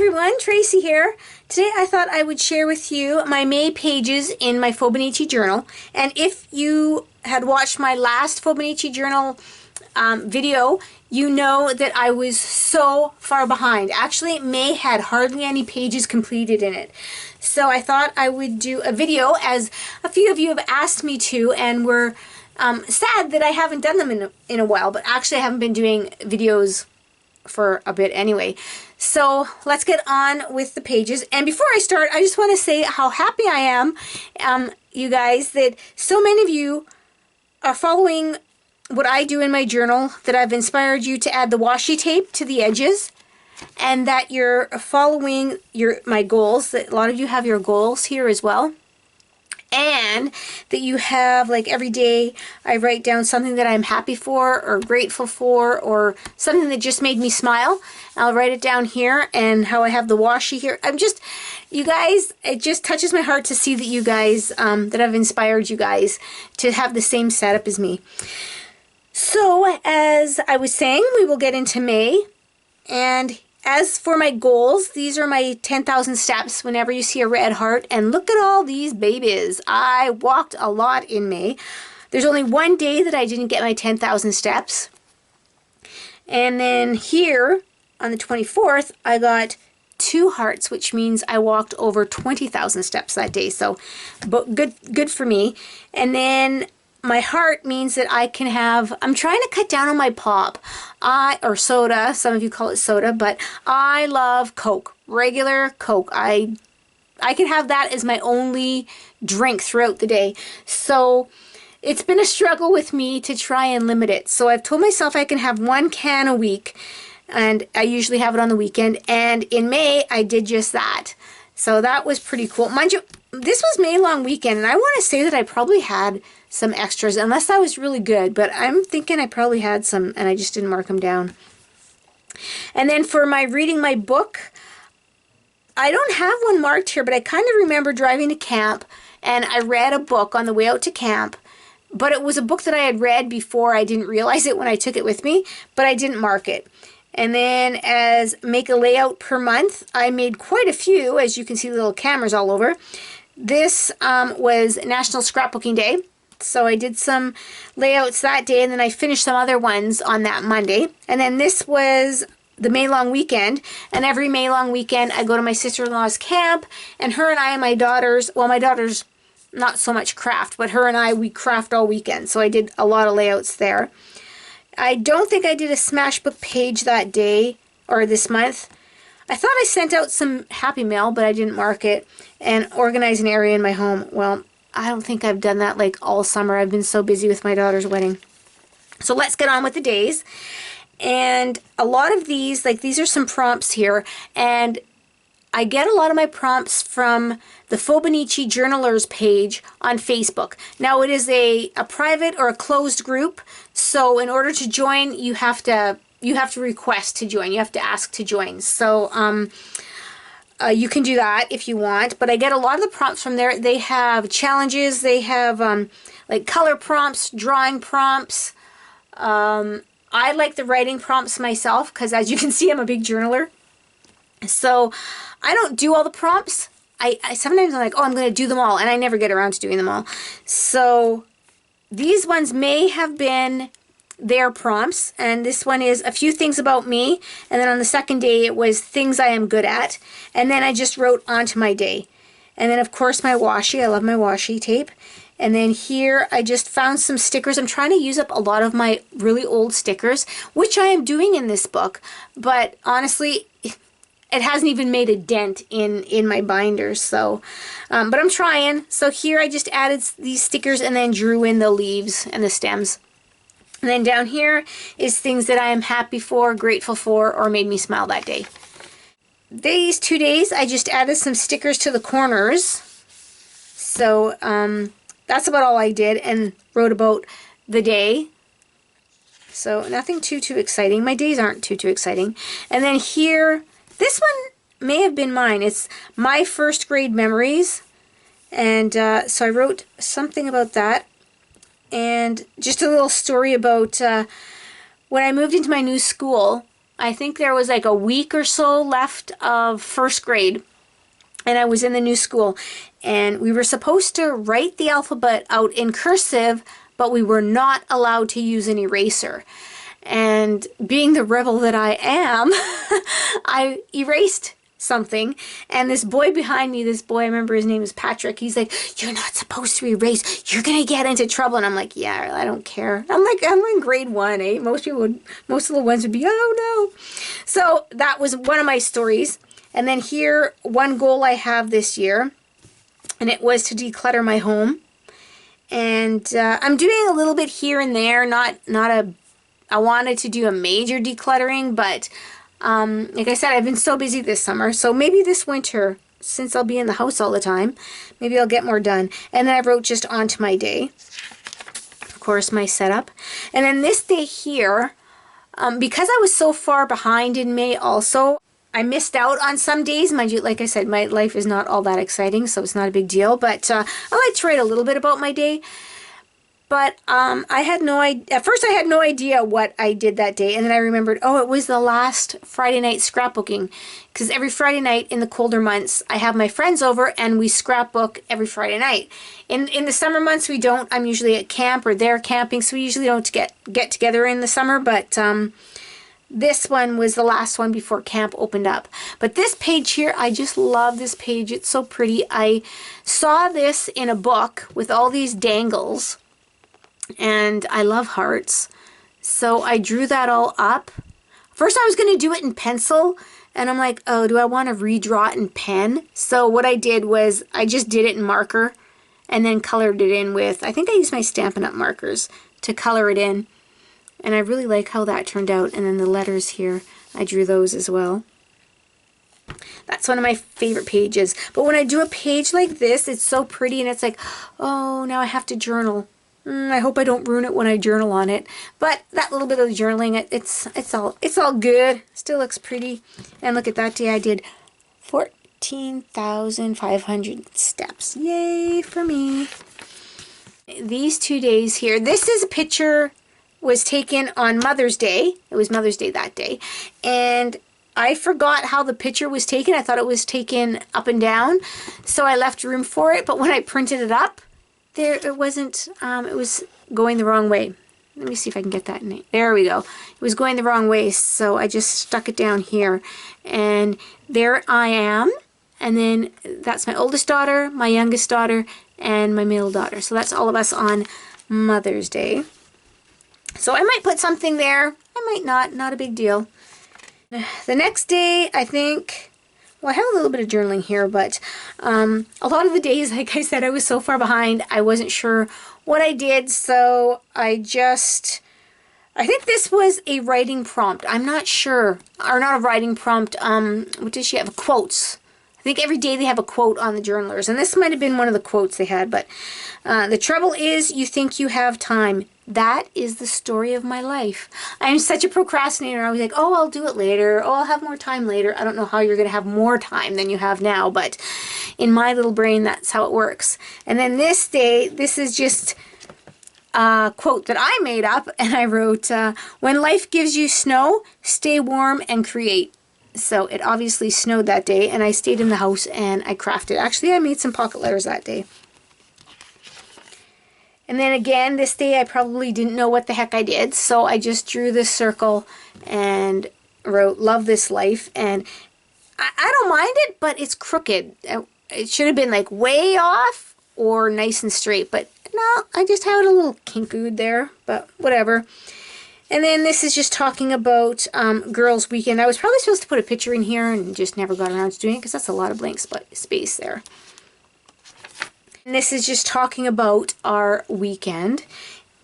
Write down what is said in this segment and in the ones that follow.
everyone, Tracy here. Today I thought I would share with you my May pages in my Fauxbonichi journal. And if you had watched my last Fauxbonichi journal video, you know that I was so far behind. Actually, May had hardly any pages completed in it. So I thought I would do a video, as a few of you have asked me to, and were sad that I haven't done them in a while. But actually I haven't been doing videos for a bit anyway. So let's get on with the pages. And before I start, I just want to say how happy I am, you guys, that so many of you are following what I do in my journal, that I've inspired you to add the washi tape to the edges, and that you're following my goals, that a lot of you have your goals here as well. And that you have, like, every day I write down something that I'm happy for or grateful for, or something that just made me smile. I'll write it down here, and how I have the washi here. You guys, it just touches my heart to see that you guys, that I've inspired you guys to have the same setup as me. So, as I was saying, we will get into May. And as for my goals, these are my 10,000 steps whenever you see a red heart. And look at all these babies. I walked a lot in May. There's only one day that I didn't get my 10,000 steps. And then here on the 24th, I got 2 hearts, which means I walked over 20,000 steps that day. So good for me. And then my heart means that I can have, I'm trying to cut down on my pop, or soda, some of you call it soda, but I love Coke, regular Coke. I can have that as my only drink throughout the day. So it's been a struggle with me to try and limit it. So I've told myself I can have 1 can a week, and I usually have it on the weekend. And in May, I did just that. So that was pretty cool. Mind you, this was May long weekend, and I want to say that I probably had some extras, unless I was really good, but I'm thinking I probably had some and I just didn't mark them down. And then for my reading my book, I don't have one marked here, but I kind of remember driving to camp and I read a book on the way out to camp, but it was a book that I had read before. I didn't realize it when I took it with me, but I didn't mark it. And then as make a layout per month, I made quite a few, as you can see, little cameras all over. This was National Scrapbooking Day. So I did some layouts that day, and then I finished some other ones on that Monday. And then this was the May long weekend, and every May long weekend I go to my sister-in-law's camp, and her and I and my daughters, well, my daughters not so much craft, but her and I, we craft all weekend. So I did a lot of layouts there. I don't think I did a Smashbook page that day or this month. I thought I sent out some Happy Mail, but I didn't mark it. And organize an area in my home. Well, I don't think I've done that like all summer. I've been so busy with my daughter's wedding. So let's get on with the days. And a lot of these, like these are some prompts here. And I get a lot of my prompts from the Fauxbonichi Journalers page on Facebook. Now it is a private or a closed group. So in order to join, you have to request to join. You have to ask to join. So you can do that if you want, but I get a lot of the prompts from there. They have challenges, they have like color prompts, drawing prompts. I like the writing prompts myself because, as you can see, I'm a big journaler. So I don't do all the prompts. I sometimes I'm like, oh, I'm going to do them all, and I never get around to doing them all. So these ones may have been their prompts, and this one is a few things about me, and then on the second day it was things I am good at, and then I just wrote onto my day. And then of course my washi, I love my washi tape. And then here I just found some stickers. I'm trying to use up a lot of my really old stickers, which I am doing in this book, but honestly it hasn't even made a dent in my binders. So but I'm trying. So here I just added these stickers and then drew in the leaves and the stems. And then down here is things that I am happy for, grateful for, or made me smile that day. These 2 days, I just added some stickers to the corners. So that's about all I did, and wrote about the day. So nothing too exciting. My days aren't too exciting. And then here, this one may have been mine. It's my first grade memories. And so I wrote something about that. And just a little story about when I moved into my new school. I think there was like a week or so left of first grade, and I was in the new school, and we were supposed to write the alphabet out in cursive, but we were not allowed to use an eraser. And being the rebel that I am, I erased something, and this boy behind me, this boy, I remember his name is Patrick, he's like, "You're not supposed to erase, you're gonna get into trouble." And I'm like, "Yeah, I don't care." I'm in grade 1, eh? Most of the ones would be, "Oh no." So that was one of my stories. And then here, one goal I have this year, and it was to declutter my home. And I'm doing a little bit here and there, I wanted to do a major decluttering, but like I said, I've been so busy this summer, so maybe this winter, since I'll be in the house all the time, maybe I'll get more done. And then I wrote just onto my day, of course, my setup. And then this day here, because I was so far behind in May also, I missed out on some days. Mind you, like I said, my life is not all that exciting, so it's not a big deal, but I like to write a little bit about my day. But I had no idea. At first, I had no idea what I did that day, and then I remembered, oh, it was the last Friday night scrapbooking, because every Friday night in the colder months, I have my friends over, and we scrapbook every Friday night. In the summer months, we don't. I'm usually at camp or they're camping, so we usually don't get together in the summer. But this one was the last one before camp opened up. But this page here, I just love this page. It's so pretty. I saw this in a book with all these dangles. And I love hearts, so I drew that all up. First I was going to do it in pencil, and I'm like, oh, do I want to redraw it in pen? So what I did was I just did it in marker and then colored it in with, I think I used my Stampin' Up! Markers to color it in. And I really like how that turned out. And then the letters here, I drew those as well. That's one of my favorite pages. But when I do a page like this, it's so pretty, and it's like, oh, now I have to journal. I hope I don't ruin it when I journal on it. But that little bit of journaling, it's all good. Still looks pretty. And look at that day, I did 14,500 steps. Yay for me. These 2 days here. This is a picture was taken on Mother's Day. It was Mother's Day that day. And I forgot how the picture was taken. I thought it was taken up and down. So I left room for it. But when I printed it up, it wasn't, it was going the wrong way. Let me see if I can get that in. There we go. It was going the wrong way, so I just stuck it down here. And there I am. And then that's my oldest daughter, my youngest daughter, and my middle daughter. So that's all of us on Mother's Day. So I might put something there. I might not a big deal. The next day, I think, well, I have a little bit of journaling here, but a lot of the days, like I said, I was so far behind, I wasn't sure what I did, so I think this was a writing prompt. I'm not sure, or not a writing prompt, what does she have? Quotes. I think every day they have a quote on the journalers, and this might have been one of the quotes they had, but the trouble is you think you have time. That is the story of my life. I'm such a procrastinator. I was like, oh, I'll do it later. Oh, I'll have more time later. I don't know how you're going to have more time than you have now, but in my little brain, that's how it works. And then this day, this is just a quote that I made up, and I wrote, when life gives you snow, stay warm and create. So it obviously snowed that day, and I stayed in the house and I crafted. Actually, I made some pocket letters that day. And then again, this day I probably didn't know what the heck I did, so I just drew this circle and wrote, love this life. And I don't mind it, but it's crooked. It should have been like way off or nice and straight, but no, I just had a little kinkooed there, but whatever. And then this is just talking about Girls' Weekend. I was probably supposed to put a picture in here and just never got around to doing it because that's a lot of blank space there. And this is just talking about our weekend.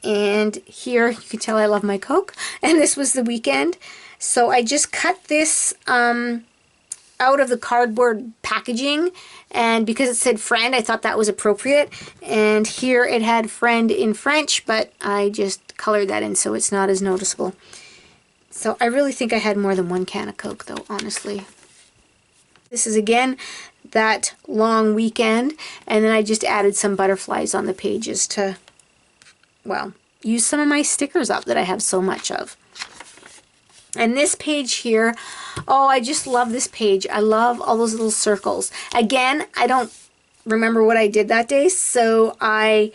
And here you can tell I love my Coke. And this was the weekend. So I just cut this out of the cardboard packaging. And because it said friend, I thought that was appropriate. And here it had friend in French, but I just colored that in so it's not as noticeable. So I really think I had more than one can of Coke though, honestly. This is again that long weekend, and then I just added some butterflies on the pages to, well, use some of my stickers up that I have so much of. And this page here, oh, I just love this page. I love all those little circles. Again, I don't remember what I did that day, so I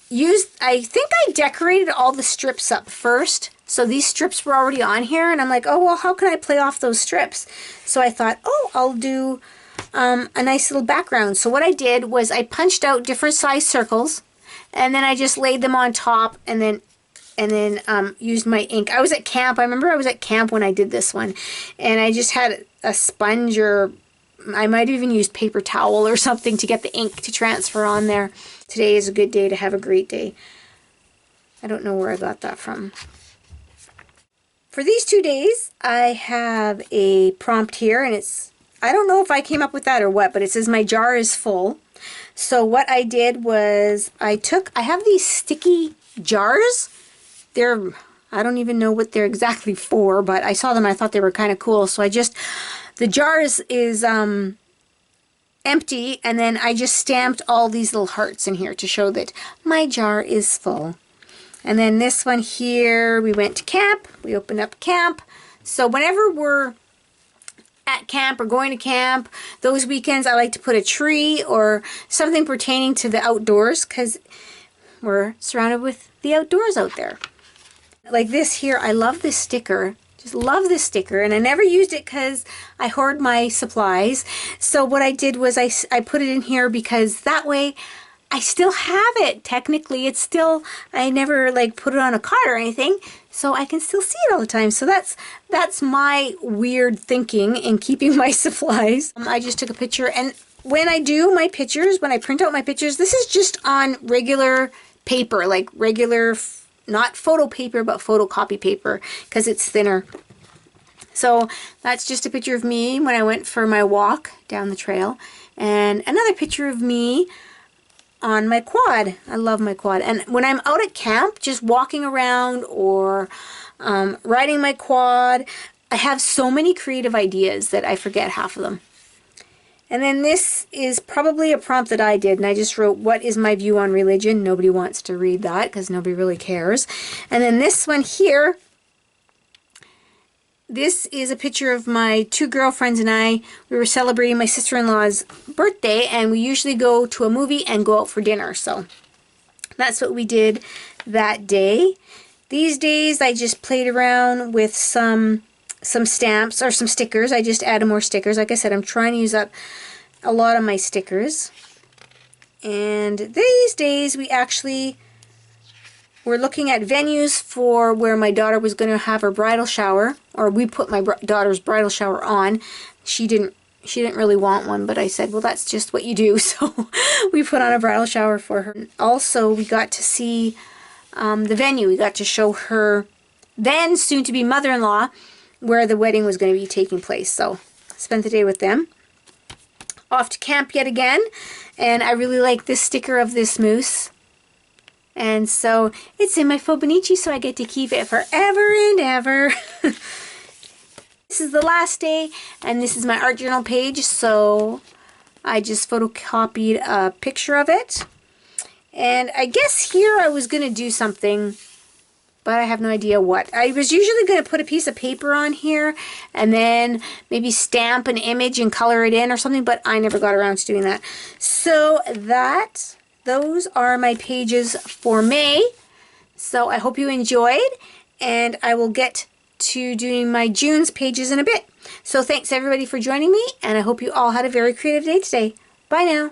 I think I decorated all the strips up first. So these strips were already on here, and I'm like, oh, well, how can I play off those strips? So I thought, oh, I'll do a nice little background. So what I did was I punched out different size circles, and then I just laid them on top, and then used my ink. I was at camp. I remember I was at camp when I did this one, and I just had a sponge, or I might have even used paper towel or something to get the ink to transfer on there. Today is a good day to have a great day. I don't know where I got that from. For these 2 days, I have a prompt here, and I don't know if I came up with that or what, but it says my jar is full. So what I did was I have these sticky jars. I don't even know what they're exactly for, but I saw them and I thought they were kind of cool. So the jar is empty, and then I just stamped all these little hearts in here to show that my jar is full. And then this one here, we went to camp. We opened up camp. So whenever we're at camp or going to camp, those weekends I like to put a tree or something pertaining to the outdoors, because we're surrounded with the outdoors out there. Like this here, I love this sticker. Just love this sticker, and I never used it because I hoard my supplies. So what I did was I put it in here because that way I still have it. Technically, it's still, I never like put it on a card or anything, so I can still see it all the time. So that's my weird thinking in keeping my supplies. I just took a picture, and when I do my pictures, when I print out my pictures, this is just on regular paper, like regular, not photo paper, but photocopy paper, because it's thinner. So that's just a picture of me when I went for my walk down the trail, and another picture of me on my quad. I love my quad. And when I'm out at camp, just walking around or riding my quad, I have so many creative ideas that I forget half of them. And then this is probably a prompt that I did, and I just wrote, what is my view on religion? Nobody wants to read that because nobody really cares. And then this one here, this is a picture of my 2 girlfriends and I. We were celebrating my sister-in-law's birthday, and we usually go to a movie and go out for dinner. So that's what we did that day. These days I just played around with some stamps or some stickers. I just added more stickers. Like I said, I'm trying to use up a lot of my stickers. And these days we actually were looking at venues for where my daughter was going to have her bridal shower, or we put my daughter's bridal shower on. She didn't really want one, but I said, well, that's just what you do. So we put on a bridal shower for her. Also, we got to see the venue. We got to show her then soon-to-be mother-in-law where the wedding was going to be taking place. So spent the day with them. Off to camp yet again, and I really like this sticker of this moose. And so it's in my Fauxbonichi, so I get to keep it forever and ever. This is the last day, and this is my art journal page, so I just photocopied a picture of it. And I guess here I was going to do something, but I have no idea what. I was usually going to put a piece of paper on here and then maybe stamp an image and color it in or something, but I never got around to doing that. So those are my pages for May. So I hope you enjoyed, and I will get to doing my June's pages in a bit. So thanks everybody for joining me, and I hope you all had a very creative day today. Bye now.